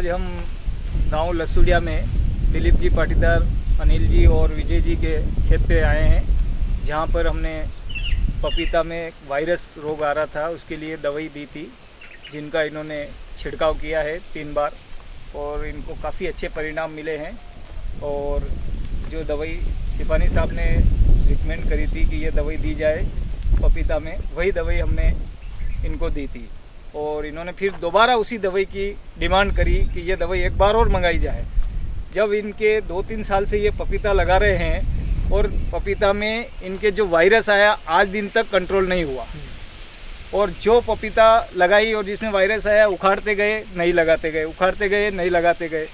आज हम गांव लसुड़िया में दिलीप जी पाटीदार, अनिल जी और विजय जी के खेत पे आए हैं, जहां पर हमने पपीता में वायरस रोग आ रहा था उसके लिए दवाई दी थी, जिनका इन्होंने छिड़काव किया है 3 बार और इनको काफ़ी अच्छे परिणाम मिले हैं। और जो दवाई सिपानी साहब ने रिकमेंड करी थी कि ये दवाई दी जाए पपीता में, वही दवाई हमने इनको दी थी और इन्होंने फिर दोबारा उसी दवाई की डिमांड करी कि ये दवाई एक बार और मंगाई जाए। जब इनके 2-3 साल से ये पपीता लगा रहे हैं और पपीता में इनके जो वायरस आया आज दिन तक कंट्रोल नहीं हुआ, और जो पपीता लगाई और जिसमें वायरस आया उखाड़ते गए नहीं लगाते गए, उखाड़ते गए नहीं लगाते गए,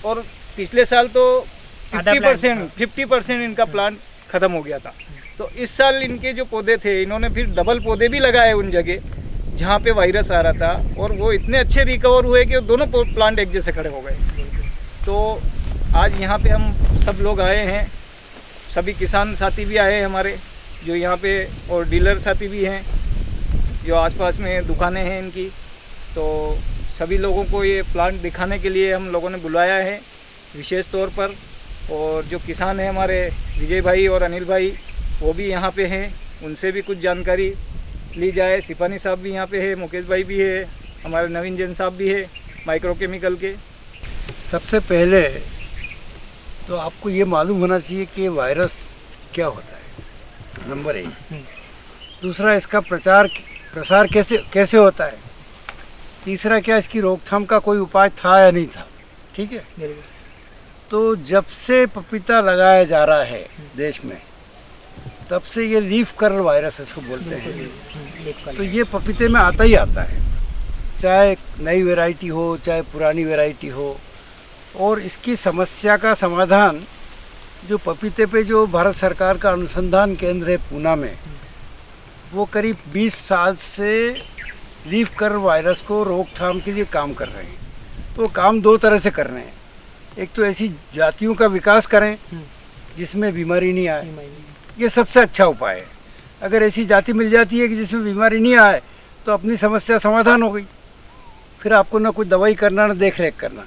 और पिछले साल तो 50% इनका प्लांट ख़त्म हो गया था। तो इस साल इनके जो पौधे थे इन्होंने फिर डबल पौधे भी लगाए उन जगह जहाँ पे वायरस आ रहा था, और वो इतने अच्छे रिकवर हुए कि दोनों प्लांट एक जैसे खड़े हो गए। तो आज यहाँ पे हम सब लोग आए हैं, सभी किसान साथी भी आए हैं हमारे जो यहाँ पे, और डीलर साथी भी हैं जो आसपास में दुकानें हैं इनकी। तो सभी लोगों को ये प्लांट दिखाने के लिए हम लोगों ने बुलाया है विशेष तौर पर। और जो किसान हैं हमारे विजय भाई और अनिल भाई, वो भी यहाँ पे हैं, उनसे भी कुछ जानकारी ली जाए। सिपानी साहब भी यहाँ पे है, मुकेश भाई भी है, हमारे नवीन जैन साहब भी है माइक्रो केमिकल के। सबसे पहले तो आपको ये मालूम होना चाहिए कि वायरस क्या होता है, नंबर 1। दूसरा, इसका प्रसार कैसे होता है। तीसरा, क्या इसकी रोकथाम का कोई उपाय था या नहीं था। ठीक है। तो जब से पपीता लगाया जा रहा है देश में, तब से ये लीफ कर्ल वायरस इसको बोलते हैं। तो ये पपीते में आता ही आता है, चाहे नई वैरायटी हो चाहे पुरानी वैरायटी हो। और इसकी समस्या का समाधान जो पपीते पे जो भारत सरकार का अनुसंधान केंद्र है पूना में, वो करीब 20 साल से लीफ कर्ल वायरस को रोकथाम के लिए काम कर रहे हैं। तो वो काम 2 तरह से कर रहे हैं। एक तो ऐसी जातियों का विकास करें जिसमें बीमारी नहीं आए, ये सबसे अच्छा उपाय है। अगर ऐसी जाति मिल जाती है कि जिसमें बीमारी नहीं आए तो अपनी समस्या समाधान हो गई। फिर आपको ना कोई दवाई करना ना देख रेख करना,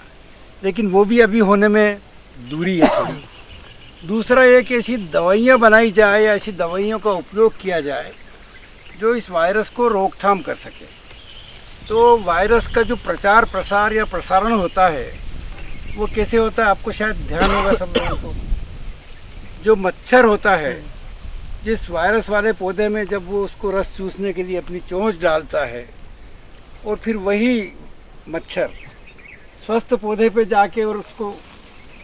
लेकिन वो भी अभी होने में दूरी है थोड़ी। दूसरा ये कि ऐसी दवाइयाँ बनाई जाए या ऐसी दवाइयों का उपयोग किया जाए जो इस वायरस को रोकथाम कर सके। तो वायरस का जो प्रचार प्रसार या प्रसारण होता है वो कैसे होता है, आपको शायद ध्यान होगा सब लोगों को। जो मच्छर होता है, जिस वायरस वाले पौधे में जब वो उसको रस चूसने के लिए अपनी चोंच डालता है और फिर वही मच्छर स्वस्थ पौधे पे जाके और उसको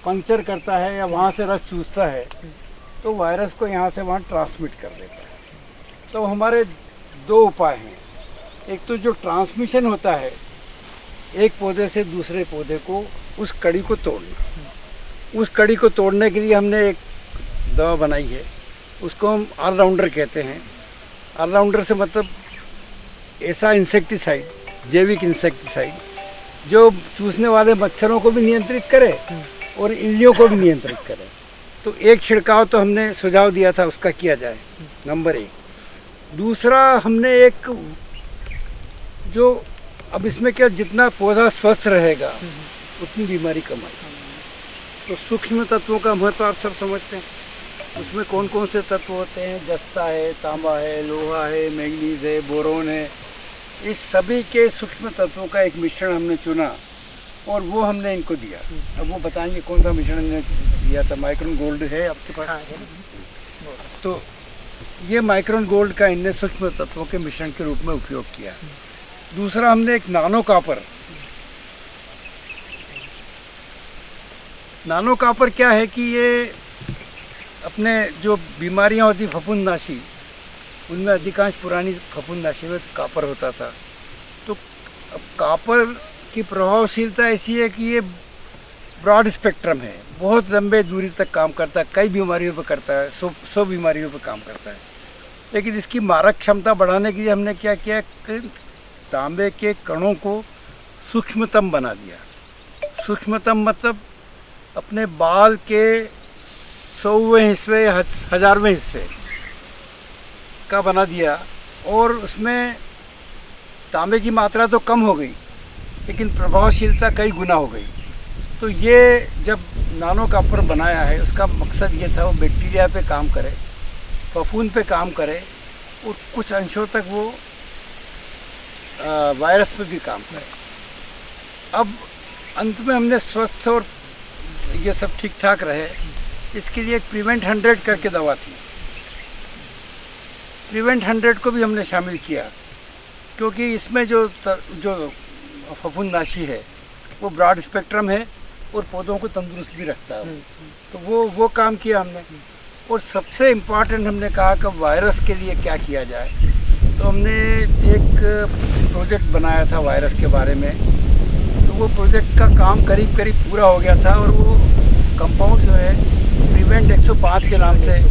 पंक्चर करता है या वहाँ से रस चूसता है, तो वायरस को यहाँ से वहाँ ट्रांसमिट कर देता है। तो हमारे 2 उपाय हैं। एक तो जो ट्रांसमिशन होता है एक पौधे से दूसरे पौधे को, उस कड़ी को तोड़ना। उस कड़ी को तोड़ने के लिए हमने एक दवा बनाई है, उसको हम ऑलराउंडर कहते हैं। ऑलराउंडर से मतलब ऐसा इंसेक्टिसाइड, जैविक इंसेक्टिसाइड जो चूसने वाले मच्छरों को भी नियंत्रित करे और इल्लियों को भी नियंत्रित करे। तो एक छिड़काव तो हमने सुझाव दिया था उसका किया जाए, नंबर 1। दूसरा, हमने एक जो अब इसमें क्या, जितना पौधा स्वस्थ रहेगा उतनी बीमारी कम आएगी। तो सूक्ष्म तत्वों का महत्व आप सब समझते हैं। उसमें कौन कौन से तत्व होते हैं, जस्ता है, तांबा है, लोहा है, मैंगनीज है, बोरोन है। इस सभी के सूक्ष्म तत्वों का एक मिश्रण हमने चुना और वो हमने इनको दिया। अब वो बताएंगे कौन सा मिश्रण हमने दिया था। माइक्रोन गोल्ड है आपके पास? तो ये माइक्रोन गोल्ड का इनने सूक्ष्म तत्वों के मिश्रण के रूप में उपयोग किया। दूसरा, हमने एक नानो कापर। नानो कापर क्या है कि ये अपने जो बीमारियां होती फफूंदनाशी, उनमें अधिकांश पुरानी फफूंदनाशी में कापर होता था। तो अब कापर की प्रभावशीलता ऐसी है कि ये ब्रॉड स्पेक्ट्रम है, बहुत लंबे दूरी तक काम करता है, कई बीमारियों पर करता है, 100 बीमारियों पर काम करता है। लेकिन इसकी मारक क्षमता बढ़ाने के लिए हमने क्या किया कि तांबे के कणों को सूक्ष्मतम बना दिया। सूक्ष्मतम मतलब अपने बाल के 100वें हिस्से, 1000वें हिस्से का बना दिया। और उसमें तांबे की मात्रा तो कम हो गई, लेकिन प्रभावशीलता कई गुना हो गई। तो ये जब नानो कापर बनाया है, उसका मकसद ये था वो बैक्टीरिया पे काम करे, फफूंद पे काम करे और कुछ अंशों तक वो वायरस पे भी काम करे। अब अंत में हमने स्वस्थ और ये सब ठीक ठाक रहे, इसके लिए एक प्रिवेंट 100 करके दवा थी। प्रिवेंट 100 को भी हमने शामिल किया, क्योंकि इसमें जो फफूंदनाशी है वो ब्रॉड स्पेक्ट्रम है और पौधों को तंदुरुस्त भी रखता है। तो वो काम किया हमने। और सबसे इम्पॉर्टेंट हमने कहा कि वायरस के लिए क्या किया जाए, तो हमने एक प्रोजेक्ट बनाया था वायरस के बारे में। तो वो प्रोजेक्ट का काम करीब करीब पूरा हो गया था और वो कंपाउंड जो है प्रिवेंट 105 के नाम से,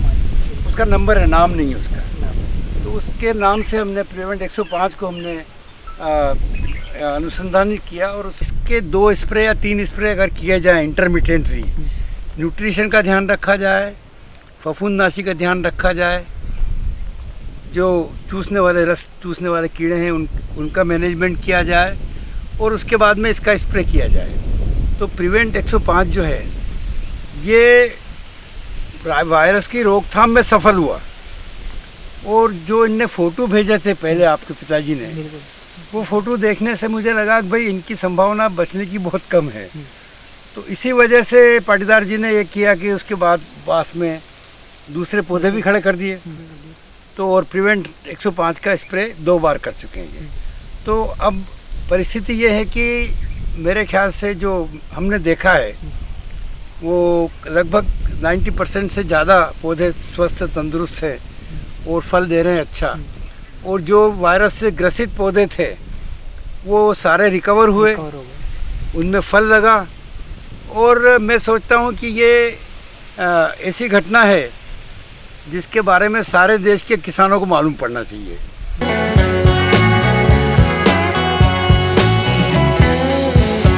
उसका नंबर है, नाम नहीं है उसका, तो उसके नाम से हमने प्रिवेंट 105 को हमने अनुसंधान किया। और इसके 2 स्प्रे या 3 स्प्रे अगर किए जाए इंटरमिटेंटली, न्यूट्रिशन का ध्यान रखा जाए, फफूंदनाशी का ध्यान रखा जाए, जो रस चूसने वाले कीड़े हैं उनका मैनेजमेंट किया जाए और उसके बाद में इसका स्प्रे किया जाए, तो प्रिवेंट 105 जो है ये वायरस की रोकथाम में सफल हुआ। और जो इनने फ़ोटो भेजे थे पहले आपके पिताजी ने, वो फ़ोटो देखने से मुझे लगा कि भाई इनकी संभावना बचने की बहुत कम है। तो इसी वजह से पाटीदार जी ने ये किया कि उसके बाद पास में दूसरे पौधे भी खड़े कर दिए। तो और प्रिवेंट 105 का स्प्रे 2 बार कर चुके हैं ये। तो अब परिस्थिति ये है कि मेरे ख्याल से जो हमने देखा है वो लगभग 90% से ज़्यादा पौधे स्वस्थ तंदुरुस्त हैं और फल दे रहे हैं अच्छा। और जो वायरस से ग्रसित पौधे थे वो सारे रिकवर हुए, उनमें फल लगा। और मैं सोचता हूँ कि ये ऐसी घटना है जिसके बारे में सारे देश के किसानों को मालूम पड़ना चाहिए।